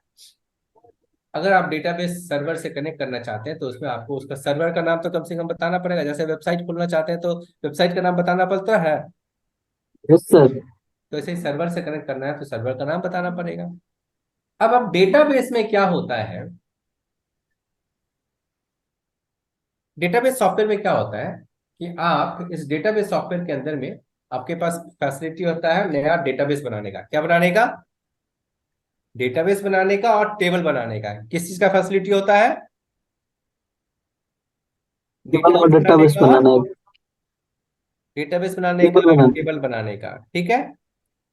अगर आप डेटाबेस सर्वर से कनेक्ट करना चाहते हैं तो उसमें आपको उसका सर्वर का नाम तो कम से कम बताना पड़ेगा। जैसे वेबसाइट खोलना चाहते हैं तो वेबसाइट का नाम बताना पड़ता है, यस सर। तो ऐसे ही सर्वर से कनेक्ट करना है तो सर्वर का नाम बताना पड़ेगा। अब डेटाबेस में क्या होता है, डेटाबेस सॉफ्टवेयर में क्या होता है कि आप इस डेटाबेस सॉफ्टवेयर के अंदर में आपके पास फैसिलिटी होता है नया डेटाबेस बनाने का। क्या बनाने का? डेटाबेस बनाने का और टेबल बनाने का। किस चीज का फैसिलिटी होता है? डेटाबेस बनाने डेटाबेस का और बनाना है। डेटाबेस बनाने का टेबल और बनाना टेबल बनाने का। ठीक है।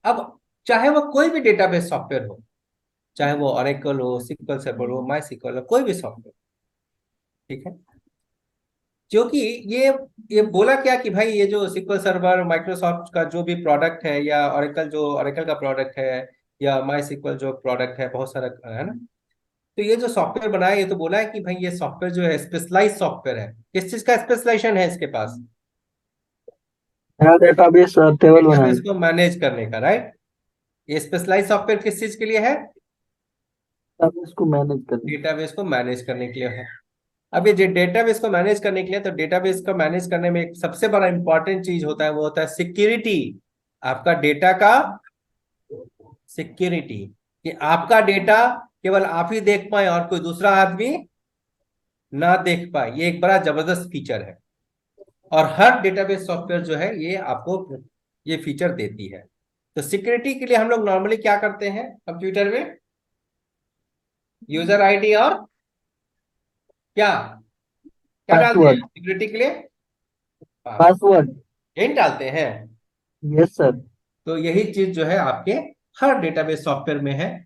अब चाहे वो कोई भी डेटाबेस सॉफ्टवेयर हो, चाहे वो ऑरेकल हो, सिक्वल सर्वर हो, माई सिक्वल हो, कोई भी सॉफ्टवेयर, ठीक है, क्योंकि ये ये बोला क्या कि भाई ये जो सिक्वल सर्वर माइक्रोसॉफ्ट का जो भी प्रोडक्ट है, या ऑरेकल जो ऑरेकल का प्रोडक्ट है, या माई सिक्वल जो प्रोडक्ट है, बहुत सारा है ना, तो ये जो सॉफ्टवेयर बनाया, ये तो बोला है कि भाई ये सॉफ्टवेयर जो है स्पेशलाइज सॉफ्टवेयर है। किस चीज का स्पेशलाइजेशन है इसके पास? है। डेटाबेस और टेबल बनाना डेटाबेस को मैनेज करने का, राइट? ये स्पेशलाइज सॉफ्टवेयर किस चीज के लिए है? है। डेटाबेस को मैनेज करना। डेटाबेस को मैनेज करने के लिए है। अब ये डेटाबेस को मैनेज करने के लिए, तो डेटाबेस को मैनेज करने में एक सबसे बड़ा इंपॉर्टेंट चीज होता है, वो होता है सिक्योरिटी। आपका डेटा का सिक्योरिटी, कि आपका डेटा केवल आप ही देख पाए और कोई दूसरा आदमी ना देख पाए, ये एक बड़ा जबरदस्त फीचर है। और हर डेटाबेस सॉफ्टवेयर जो है ये आपको ये फीचर देती है। तो सिक्योरिटी के लिए हम लोग नॉर्मली क्या करते हैं कंप्यूटर में? यूजर आईडी और क्या क्या डालते हैं पासवर्ड। सिक्योरिटी के लिए? पासवर्ड। पासवर्ड। यही डालते हैं। Yes sir. तो यही चीज जो है आपके हर डेटाबेस सॉफ्टवेयर में है,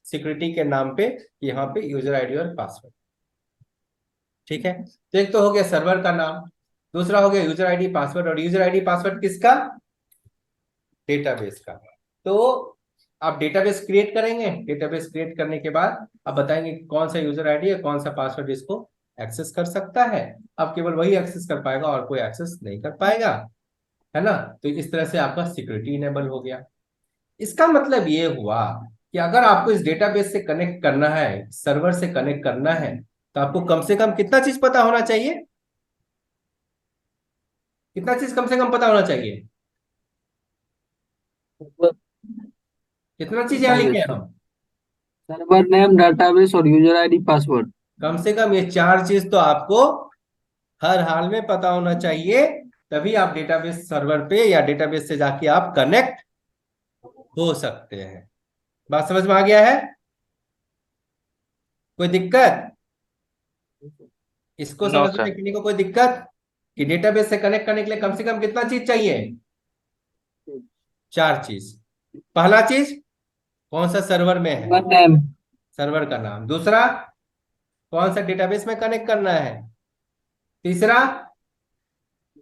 सिक्योरिटी के नाम पे, यहाँ पे यूजर आईडी और पासवर्ड। ठीक है, तो एक तो हो गया सर्वर का नाम, दूसरा हो गया यूजर आईडी पासवर्ड। और यूजर आईडी पासवर्ड किसका? डेटाबेस का। तो आप डेटाबेस क्रिएट करेंगे, डेटाबेस क्रिएट करने के बाद आप बताएंगे कौन सा यूजर आईडी है, कौन सा पासवर्ड इसको एक्सेस कर सकता है। अब केवल वही एक्सेस कर पाएगा और कोई एक्सेस नहीं कर पाएगा, है ना। तो इस तरह से आपका सिक्योरिटी इनेबल हो गया। इसका मतलब ये हुआ कि अगर आपको इस डेटाबेस से कनेक्ट करना है, सर्वर से कनेक्ट करना है, तो आपको कम से कम कितना चीज पता होना चाहिए? कितना चीज कम से कम पता होना चाहिए? कितना चीज यहाँ लिखे हैं हम? सर्वर नेम, डेटाबेस और यूजर आईडी पासवर्ड। कम से कम ये 4 चीज तो आपको हर हाल में पता होना चाहिए, तभी आप डेटाबेस सर्वर पे या डेटाबेस से जाके आप कनेक्ट हो सकते हैं। बात समझ में आ गया है? कोई दिक्कत? इसको नो समझने सर। के लिए कोई दिक्कत कि डेटाबेस से कनेक्ट करने के लिए कम से कम कितना चीज चाहिए? 4 चीज। पहला चीज कौन सा सर्वर में है? सर्वर नेम, सर्वर का नाम। दूसरा कौन सा डेटाबेस में कनेक्ट करना है? तीसरा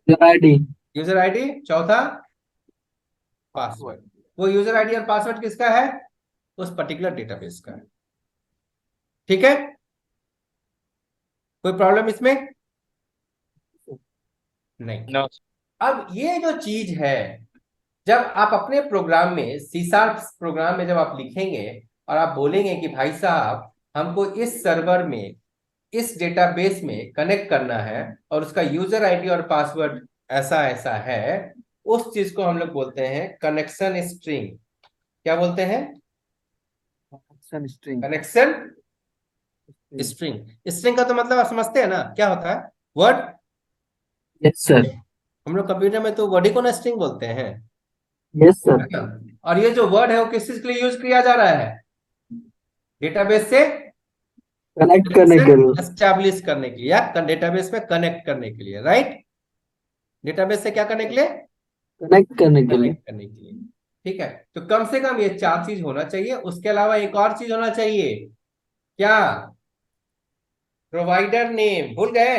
यूजर आईडी, यूजर आईडी। चौथा पासवर्ड। वो यूजर आईडी और पासवर्ड किसका है? उस पर्टिकुलर डेटाबेस का है। ठीक है, कोई प्रॉब्लम इसमें? नहीं। नो। अब ये जो चीज है, जब आप अपने प्रोग्राम में C# प्रोग्राम में जब आप लिखेंगे और आप बोलेंगे कि भाई साहब हमको इस सर्वर में, इस डेटाबेस में कनेक्ट करना है और उसका यूजर आईडी और पासवर्ड ऐसा ऐसा है, उस चीज को हम लोग बोलते हैं कनेक्शन स्ट्रिंग। क्या बोलते हैं? स्ट्रिंग। Connection string. स्ट्रिंग का तो मतलब आप समझते हैं ना, क्या होता है? वर्ड। Yes sir. हम लोग कंप्यूटर में तो वर्ड ही को ना स्ट्रिंग बोलते हैं, यस सर। है ना? और ये जो वर्ड है वो किस चीज के लिए यूज किया जा रहा है? डेटाबेस से कनेक्ट करने के लिए। एस्टैब्लिश करने के लिए या डेटाबेस में कनेक्ट करने के लिए, राइट। डेटाबेस से क्या करने के लिए? कनेक्ट करने के लिए। कनेक्ट करने के लिए। ठीक है, तो कम से कम ये 4 चीज होना चाहिए। उसके अलावा एक और चीज होना चाहिए, क्या? Provider name. भूल गए?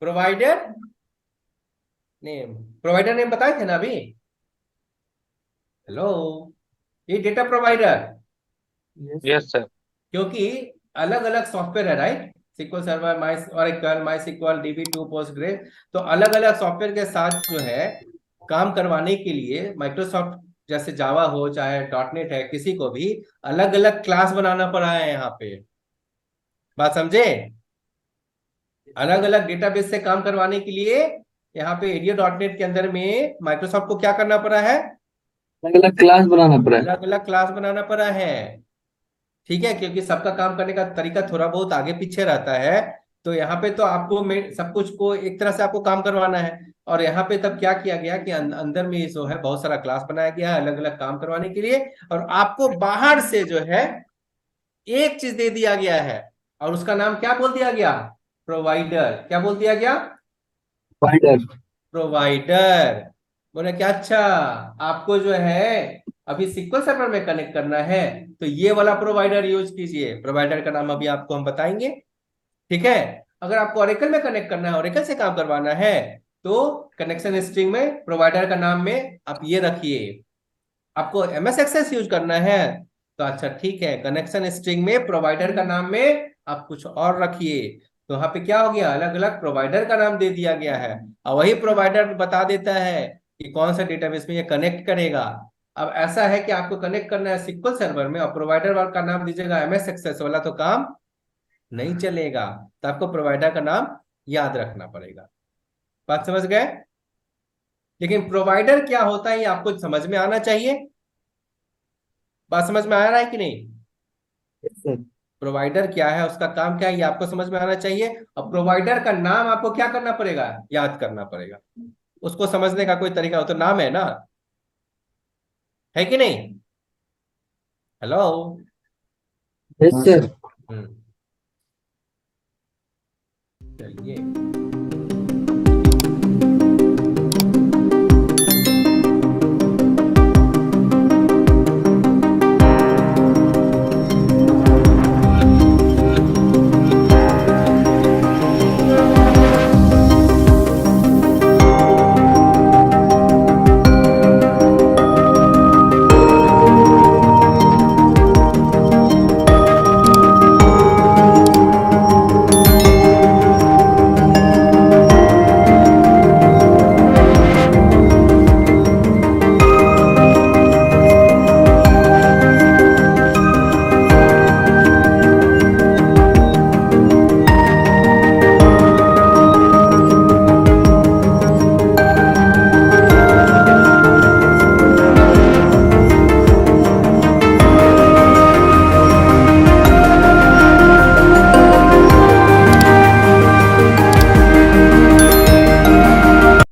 Provider name. प्रोवाइडर नेम बताए थे ना अभी? हेलो, ये डेटा प्रोवाइडर। Yes sir. क्योंकि अलग अलग सॉफ्टवेयर है, राइट। SQL सर्वर, माई ऑरेकल, माई SQL DB2, पोस्टग्रे। तो अलग अलग सॉफ्टवेयर के साथ जो है काम करवाने के लिए माइक्रोसॉफ्ट, जैसे जावा हो चाहे .NET है, किसी को भी अलग अलग क्लास बनाना पड़ा है यहाँ पे। बात समझे? अलग अलग डेटाबेस से काम करवाने के लिए यहाँ पे ADO.NET के अंदर में माइक्रोसॉफ्ट को क्या करना पड़ा है? अलग अलग क्लास बनाना पड़ा है। अलग अलग क्लास बनाना पड़ा है। ठीक है, क्योंकि सबका काम करने का तरीका थोड़ा बहुत आगे पीछे रहता है। तो यहाँ पे तो आपको सब कुछ को एक तरह से आपको काम करवाना है। और यहाँ पे तब क्या किया गया कि अंदर में जो है बहुत सारा क्लास बनाया गया है अलग अलग काम करवाने के लिए। और आपको बाहर से जो है एक चीज दे दिया गया है, और उसका नाम क्या बोल दिया गया? प्रोवाइडर। क्या बोल दिया गया? प्रोवाइडर। प्रोवाइडर। बोले क्या? अच्छा, आपको जो है अभी SQL सर्वर में कनेक्ट करना है तो ये वाला प्रोवाइडर यूज कीजिए। प्रोवाइडर का नाम अभी आपको हम बताएंगे। ठीक है, अगर आपको ओरेकल में कनेक्ट करना है, ओरेकल से काम करवाना है, तो कनेक्शन स्ट्रिंग में प्रोवाइडर का नाम में आप ये रखिए। आपको MS एक्सेस यूज करना है तो अच्छा ठीक है, कनेक्शन स्ट्रिंग में प्रोवाइडर का नाम में आप कुछ और रखिए। तो यहाँ पे क्या हो गया? अलग अलग प्रोवाइडर का नाम दे दिया गया है, और वही प्रोवाइडर बता देता है कि कौन सा डेटाबेस में ये कनेक्ट करेगा। अब ऐसा है कि आपको कनेक्ट करना है SQL सर्वर में और प्रोवाइडर वाला का नाम दीजिएगा MS एक्सेस वाला, तो काम नहीं चलेगा। तो आपको प्रोवाइडर का नाम याद रखना पड़ेगा। बात समझ गए? लेकिन प्रोवाइडर क्या होता है ये आपको समझ में आना चाहिए। बात समझ में आ रहा है कि नहीं? Yes sir. प्रोवाइडर क्या है, उसका काम क्या है, ये आपको समझ में आना चाहिए। और प्रोवाइडर का नाम आपको क्या करना पड़ेगा? याद करना पड़ेगा। उसको समझने का कोई तरीका हो तो नाम है ना, है कि नहीं? हेलो। Yes sir. चलिए।